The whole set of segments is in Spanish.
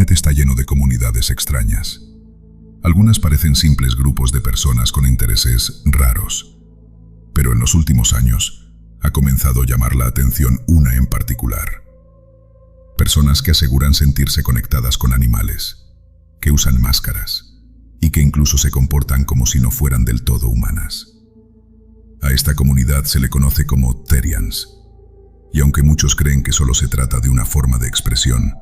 Internet está lleno de comunidades extrañas. Algunas parecen simples grupos de personas con intereses raros, pero en los últimos años ha comenzado a llamar la atención una en particular. Personas que aseguran sentirse conectadas con animales, que usan máscaras y que incluso se comportan como si no fueran del todo humanas. A esta comunidad se le conoce como Therians, y aunque muchos creen que solo se trata de una forma de expresión,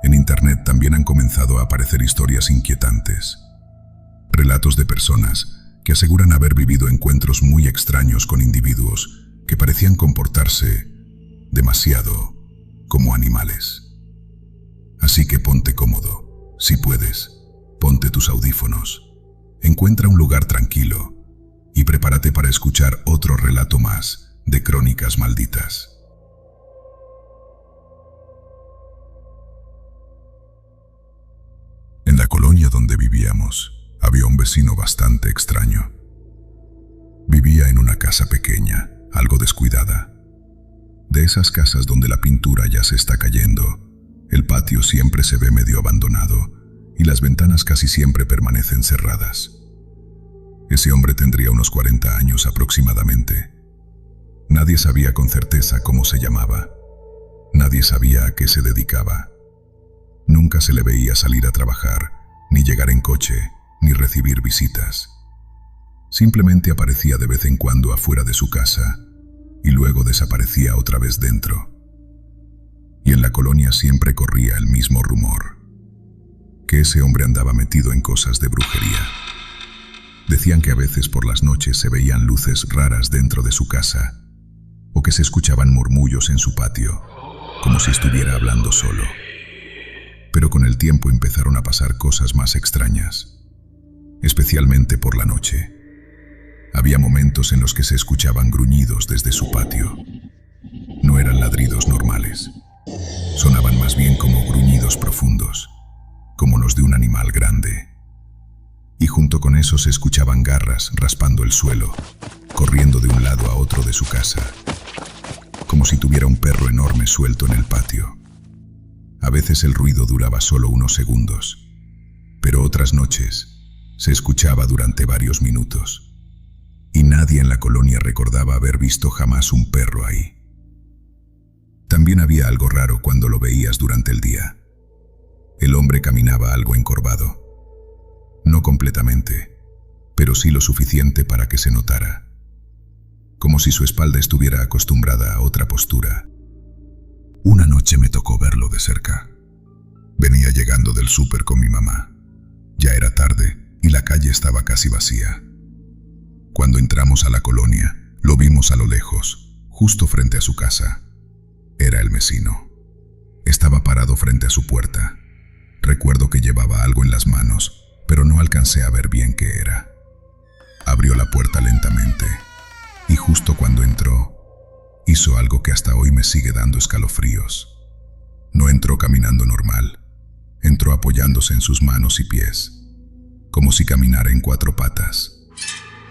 en Internet también han comenzado a aparecer historias inquietantes. Relatos de personas que aseguran haber vivido encuentros muy extraños con individuos que parecían comportarse demasiado como animales. Así que ponte cómodo, si puedes, ponte tus audífonos, encuentra un lugar tranquilo y prepárate para escuchar otro relato más de Crónicas Malditas. En la colonia donde vivíamos, había un vecino bastante extraño. Vivía en una casa pequeña, algo descuidada. De esas casas donde la pintura ya se está cayendo, el patio siempre se ve medio abandonado y las ventanas casi siempre permanecen cerradas. Ese hombre tendría unos 40 años aproximadamente. Nadie sabía con certeza cómo se llamaba. Nadie sabía a qué se dedicaba. Nunca se le veía salir a trabajar, ni llegar en coche, ni recibir visitas. Simplemente aparecía de vez en cuando afuera de su casa y luego desaparecía otra vez dentro. Y en la colonia siempre corría el mismo rumor, que ese hombre andaba metido en cosas de brujería. Decían que a veces por las noches se veían luces raras dentro de su casa, o que se escuchaban murmullos en su patio, como si estuviera hablando solo. Pero con el tiempo empezaron a pasar cosas más extrañas, especialmente por la noche. Había momentos en los que se escuchaban gruñidos desde su patio. No eran ladridos normales. Sonaban más bien como gruñidos profundos, como los de un animal grande. Y junto con eso se escuchaban garras raspando el suelo, corriendo de un lado a otro de su casa, como si tuviera un perro enorme suelto en el patio. A veces el ruido duraba solo unos segundos, pero otras noches se escuchaba durante varios minutos. Y nadie en la colonia recordaba haber visto jamás un perro ahí. También había algo raro cuando lo veías durante el día. El hombre caminaba algo encorvado. No completamente, pero sí lo suficiente para que se notara. Como si su espalda estuviera acostumbrada a otra postura. Una noche me tocó verlo de cerca. Venía llegando del súper con mi mamá. Ya era tarde y la calle estaba casi vacía. Cuando entramos a la colonia, lo vimos a lo lejos, justo frente a su casa. Era el vecino. Estaba parado frente a su puerta. Recuerdo que llevaba algo en las manos, pero no alcancé a ver bien qué era. Abrió la puerta lentamente, y justo cuando entró, hizo algo que hasta hoy me sigue dando escalofríos. No entró caminando normal, entró apoyándose en sus manos y pies, como si caminara en 4 patas.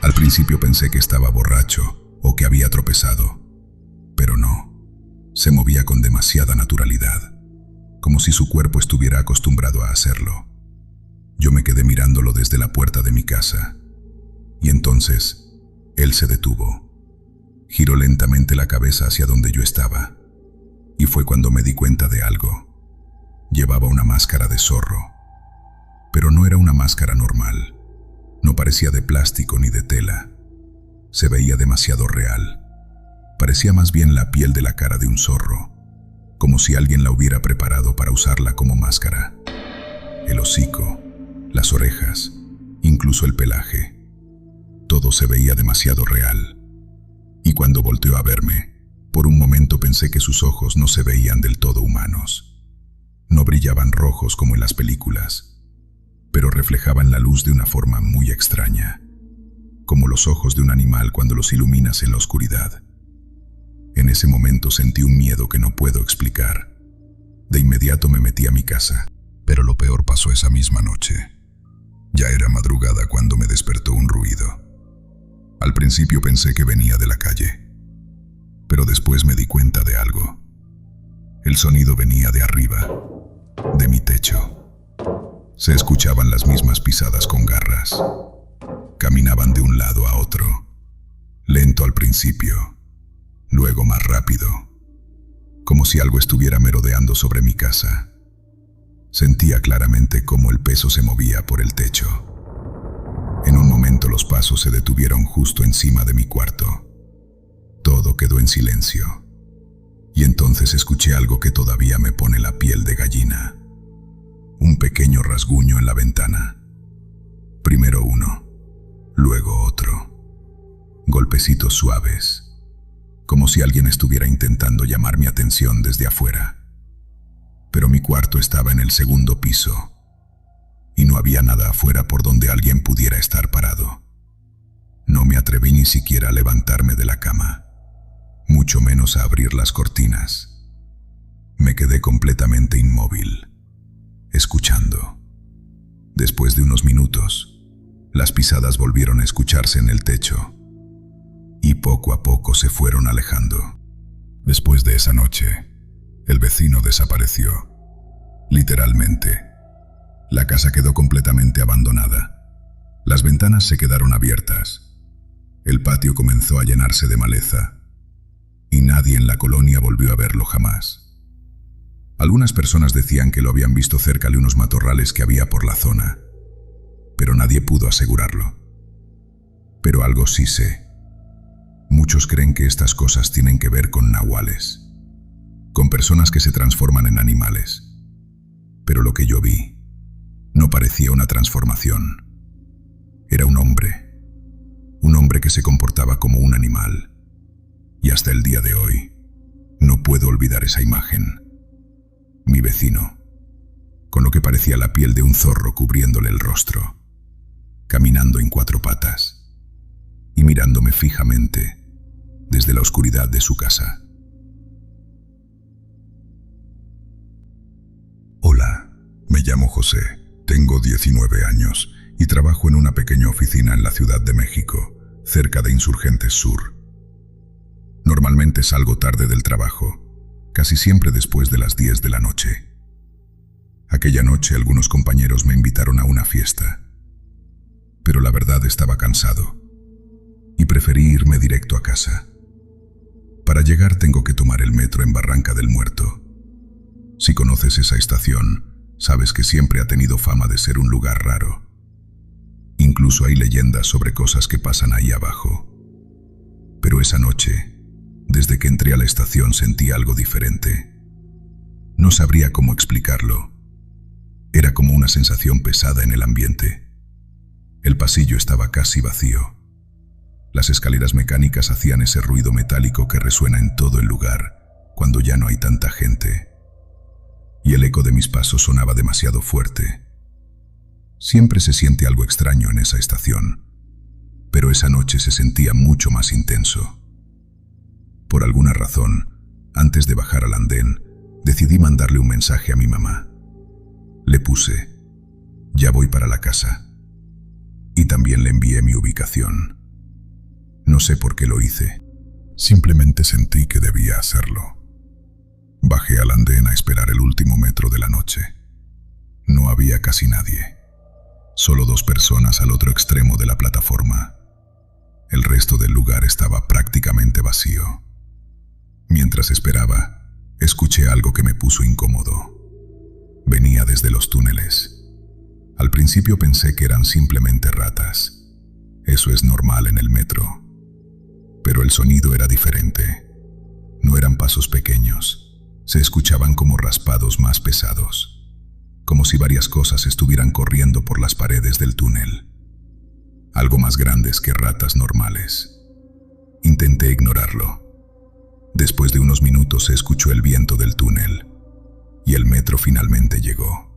Al principio pensé que estaba borracho o que había tropezado, pero no. Se movía con demasiada naturalidad, como si su cuerpo estuviera acostumbrado a hacerlo. Yo me quedé mirándolo desde la puerta de mi casa, y entonces él se detuvo. Giró lentamente la cabeza hacia donde yo estaba, y fue cuando me di cuenta de algo. Llevaba una máscara de zorro, pero no era una máscara normal. No parecía de plástico ni de tela. Se veía demasiado real. Parecía más bien la piel de la cara de un zorro, como si alguien la hubiera preparado para usarla como máscara. El hocico, las orejas, incluso el pelaje. Todo se veía demasiado real. Y cuando volteó a verme, por un momento pensé que sus ojos no se veían del todo humanos. No brillaban rojos como en las películas, pero reflejaban la luz de una forma muy extraña, como los ojos de un animal cuando los iluminas en la oscuridad. En ese momento sentí un miedo que no puedo explicar. De inmediato me metí a mi casa, pero lo peor pasó esa misma noche. Ya era madrugada cuando me despertó un ruido. Al principio pensé que venía de la calle, pero después me di cuenta de algo. El sonido venía de arriba, de mi techo. Se escuchaban las mismas pisadas con garras. Caminaban de un lado a otro, lento al principio, luego más rápido, como si algo estuviera merodeando sobre mi casa. Sentía claramente cómo el peso se movía por el techo. En un momento los pasos se detuvieron justo encima de mi cuarto. Todo quedó en silencio. Y entonces escuché algo que todavía me pone la piel de gallina. Un pequeño rasguño en la ventana. Primero uno, luego otro. Golpecitos suaves, como si alguien estuviera intentando llamar mi atención desde afuera. Pero mi cuarto estaba en el segundo piso, y no había nada afuera por donde alguien pudiera estar parado. No me atreví ni siquiera a levantarme de la cama, mucho menos a abrir las cortinas. Me quedé completamente inmóvil, escuchando. Después de unos minutos, las pisadas volvieron a escucharse en el techo, y poco a poco se fueron alejando. Después de esa noche, el vecino desapareció. Literalmente. La casa quedó completamente abandonada. Las ventanas se quedaron abiertas. El patio comenzó a llenarse de maleza, y nadie en la colonia volvió a verlo jamás. Algunas personas decían que lo habían visto cerca de unos matorrales que había por la zona, pero nadie pudo asegurarlo. Pero algo sí sé. Muchos creen que estas cosas tienen que ver con nahuales, con personas que se transforman en animales. Pero lo que yo vi no parecía una transformación. Era un hombre que se comportaba como un animal. Y hasta el día de hoy, no puedo olvidar esa imagen. Mi vecino, con lo que parecía la piel de un zorro cubriéndole el rostro, caminando en cuatro patas y mirándome fijamente desde la oscuridad de su casa. Hola, me llamo José, tengo 19 años y trabajo en una pequeña oficina en la Ciudad de México, cerca de Insurgentes Sur. Normalmente salgo tarde del trabajo, casi siempre después de las 10 de la noche. Aquella noche algunos compañeros me invitaron a una fiesta, pero la verdad estaba cansado y preferí irme directo a casa. Para llegar tengo que tomar el metro en Barranca del Muerto. Si conoces esa estación, sabes que siempre ha tenido fama de ser un lugar raro. Incluso hay leyendas sobre cosas que pasan ahí abajo. Pero esa noche, desde que entré a la estación sentí algo diferente. No sabría cómo explicarlo. Era como una sensación pesada en el ambiente. El pasillo estaba casi vacío. Las escaleras mecánicas hacían ese ruido metálico que resuena en todo el lugar cuando ya no hay tanta gente. Y el eco de mis pasos sonaba demasiado fuerte. Siempre se siente algo extraño en esa estación, pero esa noche se sentía mucho más intenso. Por alguna razón, antes de bajar al andén, decidí mandarle un mensaje a mi mamá. Le puse: "Ya voy para la casa". Y también le envié mi ubicación. No sé por qué lo hice. Simplemente sentí que debía hacerlo. Bajé al andén a esperar el último metro de la noche. No había casi nadie. Solo 2 personas al otro extremo de la plataforma. El resto del lugar estaba prácticamente vacío. Mientras esperaba, escuché algo que me puso incómodo. Venía desde los túneles. Al principio pensé que eran simplemente ratas. Eso es normal en el metro. Pero el sonido era diferente. No eran pasos pequeños. Se escuchaban como raspados más pesados. Como si varias cosas estuvieran corriendo por las paredes del túnel. Algo más grandes que ratas normales. Intenté ignorarlo. Después de unos minutos se escuchó el viento del túnel y el metro finalmente llegó.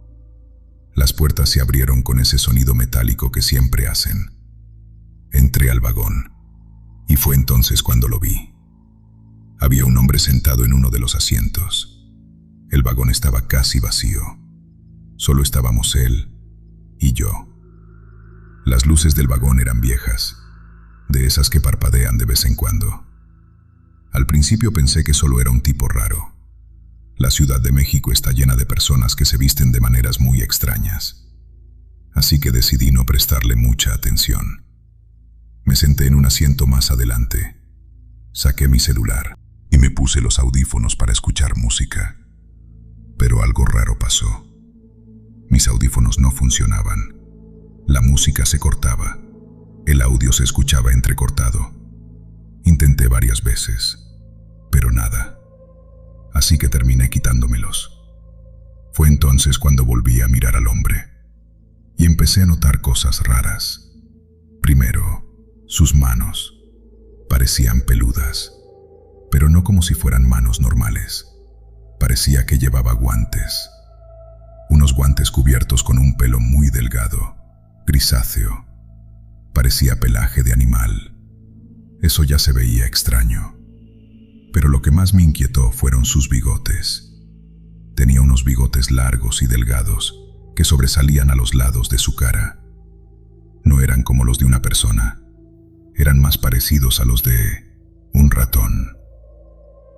Las puertas se abrieron con ese sonido metálico que siempre hacen. Entré al vagón y fue entonces cuando lo vi. Había un hombre sentado en uno de los asientos. El vagón estaba casi vacío. Solo estábamos él y yo. Las luces del vagón eran viejas, de esas que parpadean de vez en cuando. Al principio pensé que solo era un tipo raro. La Ciudad de México está llena de personas que se visten de maneras muy extrañas. así que decidí no prestarle mucha atención. Me senté en un asiento más adelante, saqué mi celular y me puse los audífonos para escuchar música. Pero algo raro pasó. Mis audífonos no funcionaban. La música se cortaba. El audio se escuchaba entrecortado. Intenté varias veces, pero nada. Así que terminé quitándomelos. Fue entonces cuando volví a mirar al hombre y empecé a notar cosas raras. Primero, sus manos parecían peludas, pero no como si fueran manos normales. Parecía que llevaba guantes. Unos guantes cubiertos con un pelo muy delgado, grisáceo. Parecía pelaje de animal. Eso ya se veía extraño. Pero lo que más me inquietó fueron sus bigotes. Tenía unos bigotes largos y delgados que sobresalían a los lados de su cara. No eran como los de una persona. Eran más parecidos a los de un ratón.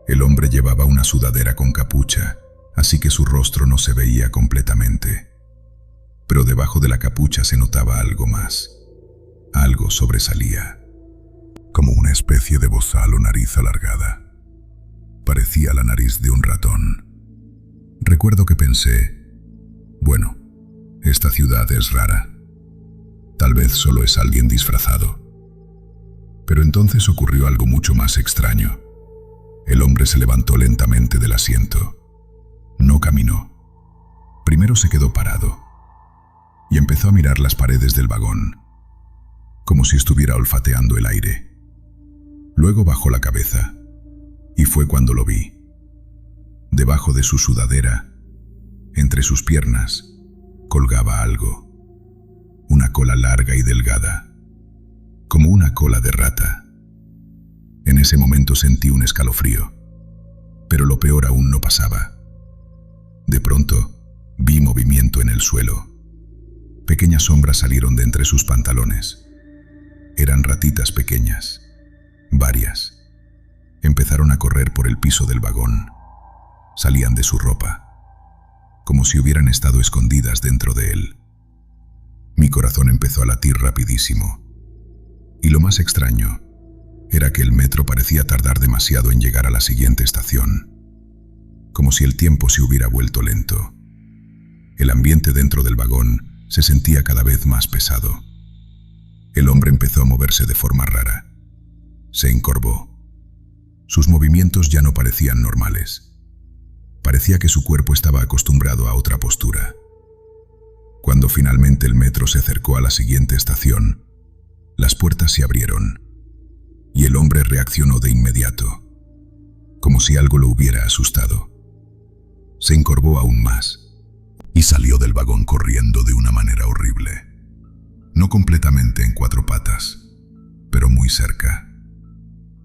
El hombre llevaba una sudadera con capucha, así que su rostro no se veía completamente. Pero debajo de la capucha se notaba algo más. Algo sobresalía, como una especie de bozal o nariz alargada. Parecía la nariz de un ratón. Recuerdo que pensé, bueno, esta ciudad es rara. Tal vez solo es alguien disfrazado. Pero entonces ocurrió algo mucho más extraño. El hombre se levantó lentamente del asiento. No caminó. Primero se quedó parado y empezó a mirar las paredes del vagón, como si estuviera olfateando el aire. Luego bajó la cabeza y fue cuando lo vi. Debajo de su sudadera, entre sus piernas, colgaba algo. Una cola larga y delgada, como una cola de rata. En ese momento sentí un escalofrío, pero lo peor aún no pasaba. De pronto, vi movimiento en el suelo. Pequeñas sombras salieron de entre sus pantalones. Eran ratitas pequeñas, varias. Empezaron a correr por el piso del vagón. Salían de su ropa, como si hubieran estado escondidas dentro de él. Mi corazón empezó a latir rapidísimo. Y lo más extraño era que el metro parecía tardar demasiado en llegar a la siguiente estación, como si el tiempo se hubiera vuelto lento. El ambiente dentro del vagón se sentía cada vez más pesado. El hombre empezó a moverse de forma rara. Se encorvó. Sus movimientos ya no parecían normales. Parecía que su cuerpo estaba acostumbrado a otra postura. Cuando finalmente el metro se acercó a la siguiente estación, las puertas se abrieron y el hombre reaccionó de inmediato, como si algo lo hubiera asustado. Se encorvó aún más y salió del vagón corriendo de una manera horrible. No completamente en cuatro patas, pero muy cerca.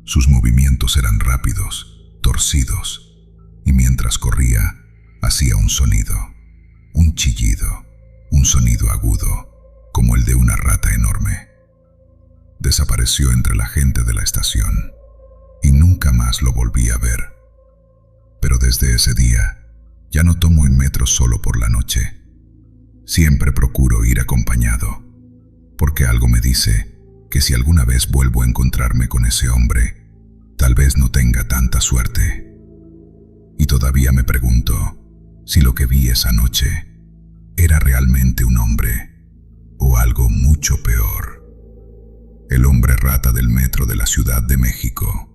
Sus movimientos eran rápidos, torcidos, y mientras corría, hacía un sonido, un chillido, un sonido agudo, como el de una rata enorme. Desapareció entre la gente de la estación, y nunca más lo volví a ver. Pero desde ese día, ya no tomo el metro solo por la noche. Siempre procuro ir acompañado, porque algo me dice que si alguna vez vuelvo a encontrarme con ese hombre, tal vez no tenga tanta suerte. Y todavía me pregunto si lo que vi esa noche era realmente un hombre o algo mucho peor. El hombre rata del metro de la Ciudad de México.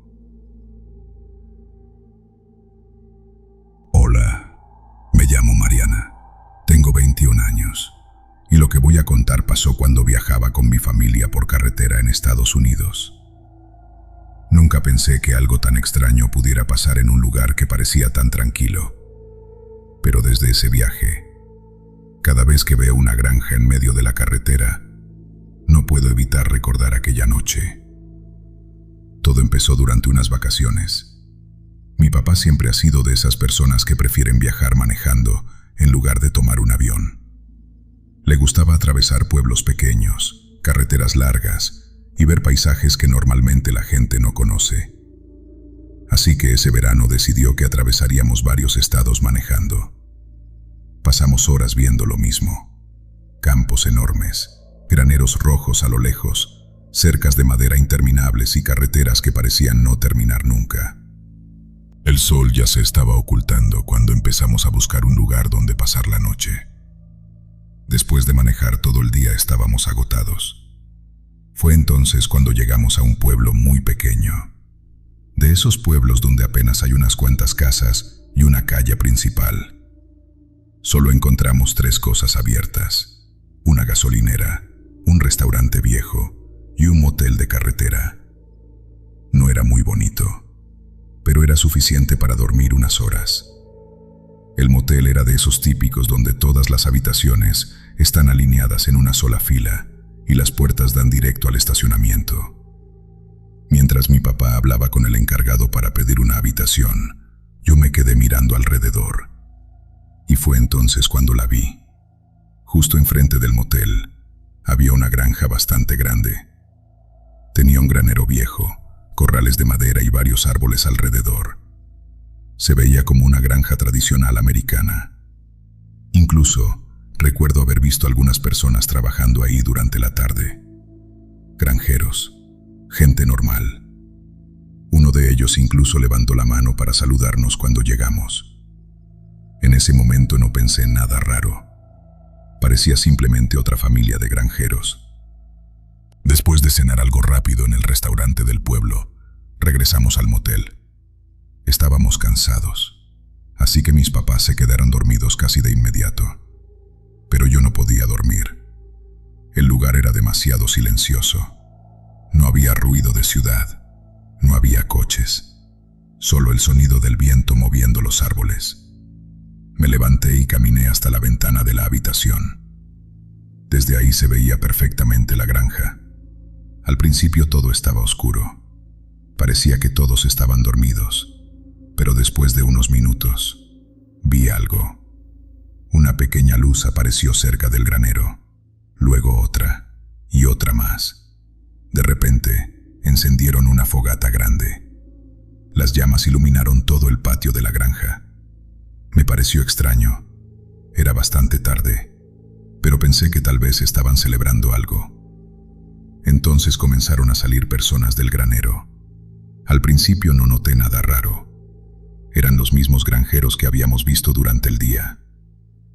Hola, me llamo Mariana. Tengo 21 años. Y lo que voy a contar pasó cuando viajaba con mi familia por carretera en Estados Unidos. Nunca pensé que algo tan extraño pudiera pasar en un lugar que parecía tan tranquilo. Pero desde ese viaje, cada vez que veo una granja en medio de la carretera, no puedo evitar recordar aquella noche. Todo empezó durante unas vacaciones. Mi papá siempre ha sido de esas personas que prefieren viajar manejando en lugar de tomar un avión. Le gustaba atravesar pueblos pequeños, carreteras largas, y ver paisajes que normalmente la gente no conoce. Así que ese verano decidió que atravesaríamos varios estados manejando. Pasamos horas viendo lo mismo: campos enormes, graneros rojos a lo lejos, cercas de madera interminables y carreteras que parecían no terminar nunca. El sol ya se estaba ocultando cuando empezamos a buscar un lugar donde pasar la noche. Después de manejar todo el día estábamos agotados. Fue entonces cuando llegamos a un pueblo muy pequeño. De esos pueblos donde apenas hay unas cuantas casas y una calle principal. Solo encontramos 3 cosas abiertas: una gasolinera, un restaurante viejo y un motel de carretera. No era muy bonito, pero era suficiente para dormir unas horas. El motel era de esos típicos donde todas las habitaciones están alineadas en una sola fila y las puertas dan directo al estacionamiento. Mientras mi papá hablaba con el encargado para pedir una habitación, yo me quedé mirando alrededor. Y fue entonces cuando la vi. Justo enfrente del motel había una granja bastante grande. Tenía un granero viejo, corrales de madera y varios árboles alrededor. Se veía como una granja tradicional americana. Incluso recuerdo haber visto algunas personas trabajando ahí durante la tarde. Granjeros, gente normal. Uno de ellos incluso levantó la mano para saludarnos cuando llegamos. En ese momento no pensé en nada raro. Parecía simplemente otra familia de granjeros. Después de cenar algo rápido en el restaurante del pueblo, regresamos al motel. Estábamos cansados, así que mis papás se quedaron dormidos casi de inmediato. Pero yo no podía dormir. El lugar era demasiado silencioso. No había ruido de ciudad, no había coches, solo el sonido del viento moviendo los árboles. Me levanté y caminé hasta la ventana de la habitación. Desde ahí se veía perfectamente la granja. Al principio todo estaba oscuro. Parecía que todos estaban dormidos, pero después de unos minutos, vi algo. Una pequeña luz apareció cerca del granero, luego otra y otra más. De repente, encendieron una fogata grande. Las llamas iluminaron todo el patio de la granja. Me pareció extraño. Era bastante tarde, pero pensé que tal vez estaban celebrando algo. Entonces comenzaron a salir personas del granero. Al principio no noté nada raro. Eran los mismos granjeros que habíamos visto durante el día.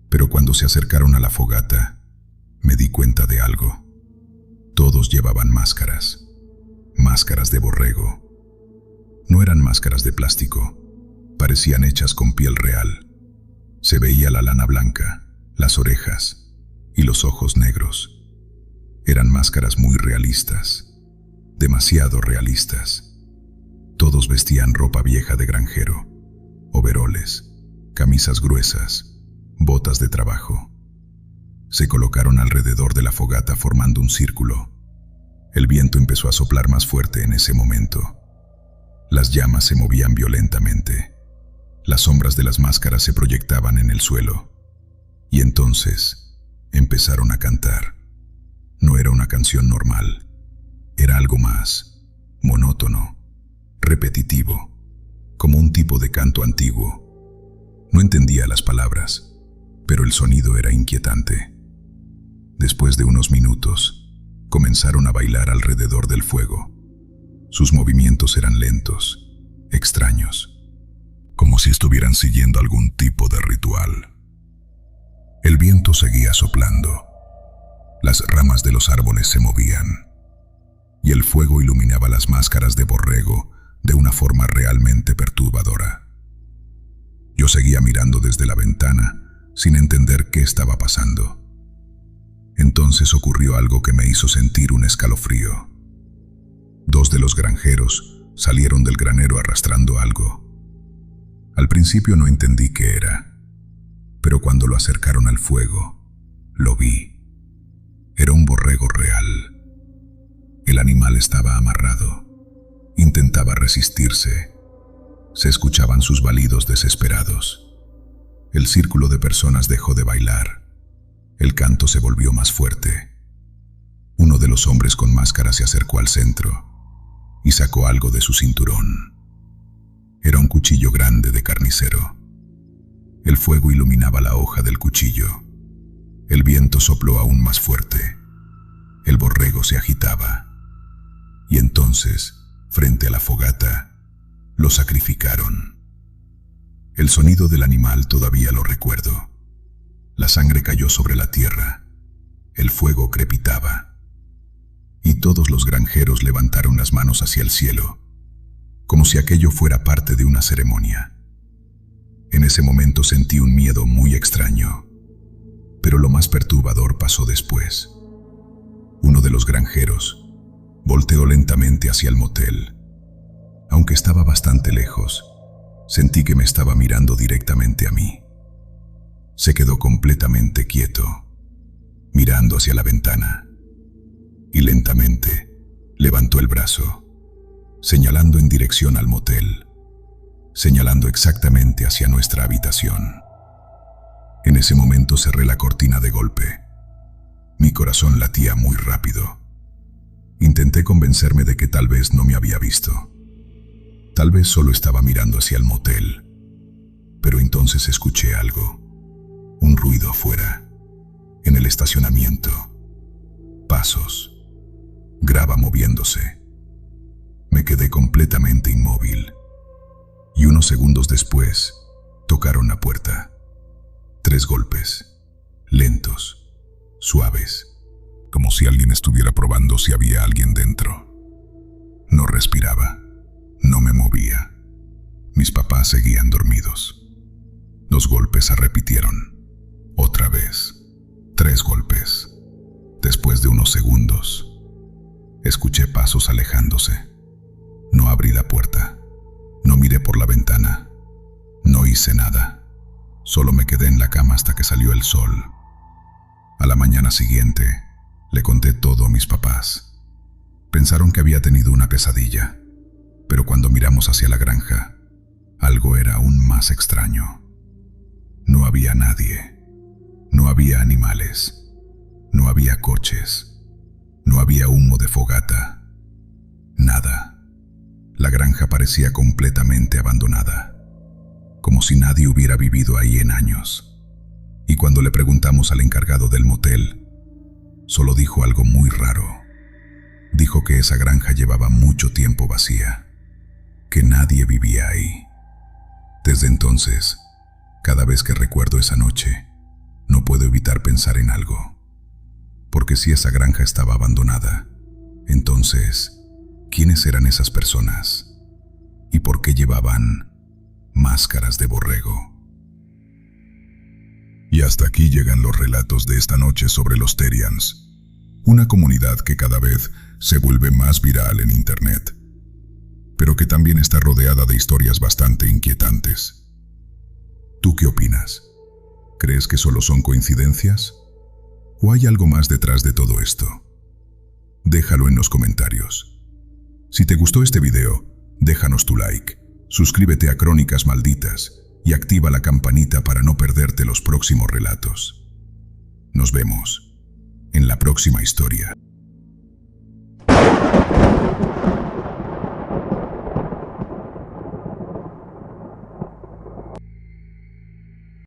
Pero cuando se acercaron a la fogata, me di cuenta de algo. Todos llevaban máscaras. Máscaras de borrego. No eran máscaras de plástico. Parecían hechas con piel real. Se veía la lana blanca, las orejas y los ojos negros. Eran máscaras muy realistas, demasiado realistas. Todos vestían ropa vieja de granjero, overoles, camisas gruesas, botas de trabajo. Se colocaron alrededor de la fogata formando un círculo. El viento empezó a soplar más fuerte en ese momento. Las llamas se movían violentamente. Las sombras de las máscaras se proyectaban en el suelo. Y entonces empezaron a cantar. No era una canción normal. Era algo más, monótono, repetitivo, como un tipo de canto antiguo. No entendía las palabras, pero el sonido era inquietante. Después de unos minutos, comenzaron a bailar alrededor del fuego. Sus movimientos eran lentos, extraños, como si estuvieran siguiendo algún tipo de ritual. El viento seguía soplando. Las ramas de los árboles se movían, y el fuego iluminaba las máscaras de borrego de una forma realmente perturbadora. Yo seguía mirando desde la ventana, sin entender qué estaba pasando. Entonces ocurrió algo que me hizo sentir un escalofrío. 2 de los granjeros salieron del granero arrastrando algo. Al principio no entendí qué era, pero cuando lo acercaron al fuego, lo vi. Era un borrego real. El animal estaba amarrado. Intentaba resistirse. Se escuchaban sus balidos desesperados. El círculo de personas dejó de bailar. El canto se volvió más fuerte. Uno de los hombres con máscara se acercó al centro y sacó algo de su cinturón. Era un cuchillo grande de carnicero. El fuego iluminaba la hoja del cuchillo. El viento sopló aún más fuerte. El borrego se agitaba. Y entonces, frente a la fogata, lo sacrificaron. El sonido del animal todavía lo recuerdo. La sangre cayó sobre la tierra. El fuego crepitaba. Y todos los granjeros levantaron las manos hacia el cielo, como si aquello fuera parte de una ceremonia. En ese momento sentí un miedo muy extraño, pero lo más perturbador pasó después. Uno de los granjeros volteó lentamente hacia el motel. Aunque estaba bastante lejos, sentí que me estaba mirando directamente a mí. Se quedó completamente quieto, mirando hacia la ventana, y lentamente levantó el brazo, señalando en dirección al motel, señalando exactamente hacia nuestra habitación. En ese momento cerré la cortina de golpe. Mi corazón latía muy rápido. Intenté convencerme de que tal vez no me había visto. Tal vez solo estaba mirando hacia el motel. Pero entonces escuché algo. Un ruido afuera, en el estacionamiento. Pasos. Grava moviéndose. Me quedé completamente inmóvil. Y unos segundos después, tocaron la puerta. 3 golpes, lentos, suaves, como si alguien estuviera probando si había alguien dentro. No respiraba, no me movía. Mis papás seguían dormidos. Los golpes se repitieron. Otra vez, 3 golpes. Después de unos segundos, escuché pasos alejándose. No abrí la puerta, no miré por la ventana, no hice nada. Solo me quedé en la cama hasta que salió el sol. A la mañana siguiente, le conté todo a mis papás. Pensaron que había tenido una pesadilla, pero cuando miramos hacia la granja, algo era aún más extraño. No había nadie, no había animales, no había coches, no había humo de fogata, nada. La granja parecía completamente abandonada, como si nadie hubiera vivido ahí en años. Y cuando le preguntamos al encargado del motel, solo dijo algo muy raro. Dijo que esa granja llevaba mucho tiempo vacía, que nadie vivía ahí. Desde entonces, cada vez que recuerdo esa noche, no puedo evitar pensar en algo. Porque si esa granja estaba abandonada, entonces, ¿quiénes eran esas personas? ¿Y por qué llevaban máscaras de borrego? Y hasta aquí llegan los relatos de esta noche sobre los Therians, una comunidad que cada vez se vuelve más viral en internet, pero que también está rodeada de historias bastante inquietantes. ¿Tú qué opinas? ¿Crees que solo son coincidencias? ¿O hay algo más detrás de todo esto? Déjalo en los comentarios. Si te gustó este video, déjanos tu like, suscríbete a Crónicas Malditas y activa la campanita para no perderte los próximos relatos. Nos vemos en la próxima historia.